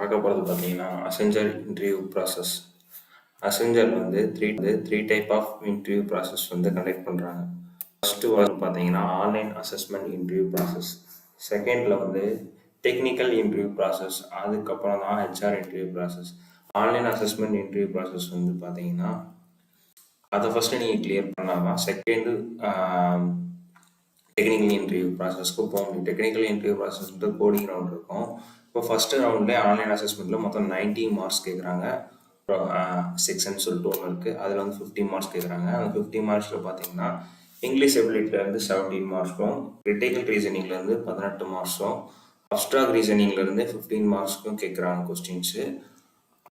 பார்க்க போகிறது பார்த்தீங்கன்னா அசெஞ்சர் இன்டர்வியூ ப்ராசஸ். அசெஞ்சர் வந்து three type of interview process வந்து கண்டக்ட் பண்ணுறாங்க. ஃபர்ஸ்ட் வந்து பார்த்தீங்கன்னா ஆன்லைன் அசஸ்மெண்ட் இன்டர்வியூ ப்ராசஸ். செகண்டில் வந்து டெக்னிக்கல் இன்டர்வியூ ப்ராசஸ். அதுக்கப்புறம் தான் HR interview process. Online assessment interview process வந்து பார்த்தீங்கன்னா அதை ஃபஸ்ட்டு நீங்கள் கிளியர் பண்ணாமல் செகண்டு டெக்னிக்கல் இன்டர்வியூ ப்ராசஸ்க்கு போக முடியும். டெக்னிக்கல் இன்டர்வியூ ப்ராசஸ் வந்து கோடிங் ரவுண்ட் இருக்கும். இப்போ ஃபஸ்ட்டு ரவுண்ட்லேயே ஆன்லைன் அசஸ்மெண்ட்டில் மொத்தம் 90 மார்க்ஸ் கேட்குறாங்க. செக்ஷன் சொல்லிட்டு ஒன்று இருக்குது, அதில் வந்து 50 மார்க்ஸ் கேட்குறாங்க. அந்த 50 மார்க்ஸில் பார்த்தீங்கன்னா இங்கிலீஷ் எபிலிட்டிலேருந்து 17 மார்க்ஸும், கிரிட்டிக்கல் ரீசனிங்லேருந்து 18 மார்க்ஸும், அப்ஸ்ட்ராக்ட் ரீசனிங்லேருந்து 15 மார்க்ஸ்க்கும் கேட்குறாங்க கொஸ்டின்ஸு.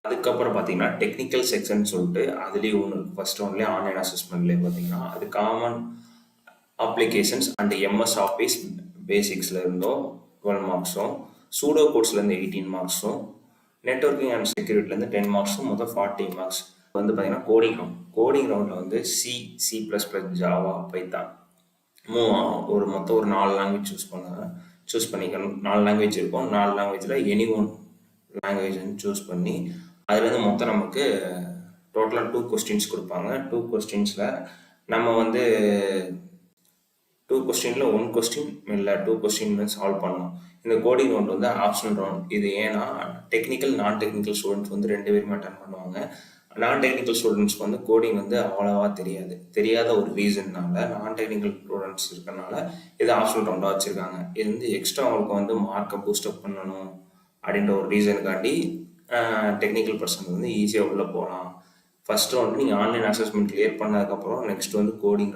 அதுக்கப்புறம் பார்த்தீங்கன்னா டெக்னிக்கல் செக்ஷன் சொல்லிட்டு அதுலேயே ஒன்று இருக்குது. ஃபஸ்ட் ரவுண்ட்லேயே ஆன்லைன் அசஸ்மெண்ட்லேயே பார்த்தீங்கன்னா அது common applications and MS office பேசிக்ஸில் இருந்தும் 12 மார்க்ஸும், சூடோ கோட்ஸ்லேருந்து 18 மார்க்ஸும், நெட்ஒர்க்கிங் அண்ட் செக்யூரிட்டிலேருந்து 10 மார்க்ஸும், மொத்தம் 40 மார்க்ஸ் வந்து பார்த்தீங்கன்னா கோடிங் ரவுண்டில் வந்து C++, ஜாவா, பைத்தான் மொத்தம் ஒரு 4 லாங்குவேஜ் சூஸ் பண்ணிக்கணும். 4 லாங்குவேஜ் இருக்கும். 4 லாங்குவேஜில் எனி ஒன் லாங்குவேஜ் வந்து சூஸ் பண்ணி அதுலேருந்து மொத்தம் நமக்கு டோட்டலாக 2 கொஸ்டின்ஸ் கொடுப்பாங்க. 2 கொஸ்டின்ஸில் நம்ம வந்து 2 கொஸ்டினில் 1 கொஸ்டின் இல்லை 2 கொஸ்டின் வந்து சால்வ் பண்ணணும். இந்த கோடிங் ரவுண்ட் வந்து ஆப்ஷனல் ரவுண்ட். இது ஏன்னா டெக்னிக்கல் நான் டெக்னிக்கல் ஸ்டூடெண்ட்ஸ் வந்து 2 பேருமே அட்டன் பண்ணுவாங்க. நான் டெக்னிக்கல் ஸ்டூடெண்ட்ஸ்க்கு வந்து கோடிங் வந்து அவ்வளோவா தெரியாத ஒரு ரீசன்னால நான் டெக்னிக்கல் ஸ்டூடெண்ட்ஸ் இருக்கனால இது ஆப்ஷனல் ரவுண்டாக வச்சுருக்காங்க. இது வந்து எக்ஸ்ட்ரா அவங்களுக்கு வந்து மார்க்கை பூஸ்டப் பண்ணணும் அப்படின்ற ஒரு ரீசனுக்காண்டி டெக்னிக்கல் பர்சன் வந்து ஈஸியாக உள்ளே போகலாம். ஃபஸ்ட்டு வந்து நீங்கள் ஆன்லைன் அசஸ்மெண்ட் கிளியர் பண்ணதுக்கப்புறம் நெக்ஸ்ட் வந்து கோடிங்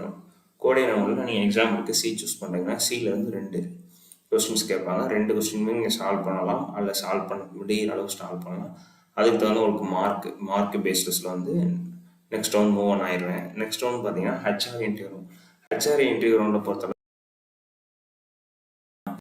ரவுண்டில் நீங்கள் எக்ஸாம்பிளுக்கு C சூஸ் பண்ணுறீங்கன்னா Cலேருந்து 2 கொஸ்டின்ஸ் கேட்பாங்க. 2 கொஸ்டினுமே நீங்கள் சால்வ் பண்ணலாம், அதில் சால்வ் பண்ண முடிகிற அளவு சால்வ் பண்ணலாம். அதுக்கு தகுந்த உங்களுக்கு மார்க் பேசிஸில் வந்து நெக்ஸ்ட் ரவுண்ட் மூவ் ஆன் ஆயிடுவேன். நெக்ஸ்ட் ரவுண்ட் பார்த்தீங்கன்னா ஹெச்ஆர் இன்டர்வியூ ரவுண்டை பொறுத்தவரை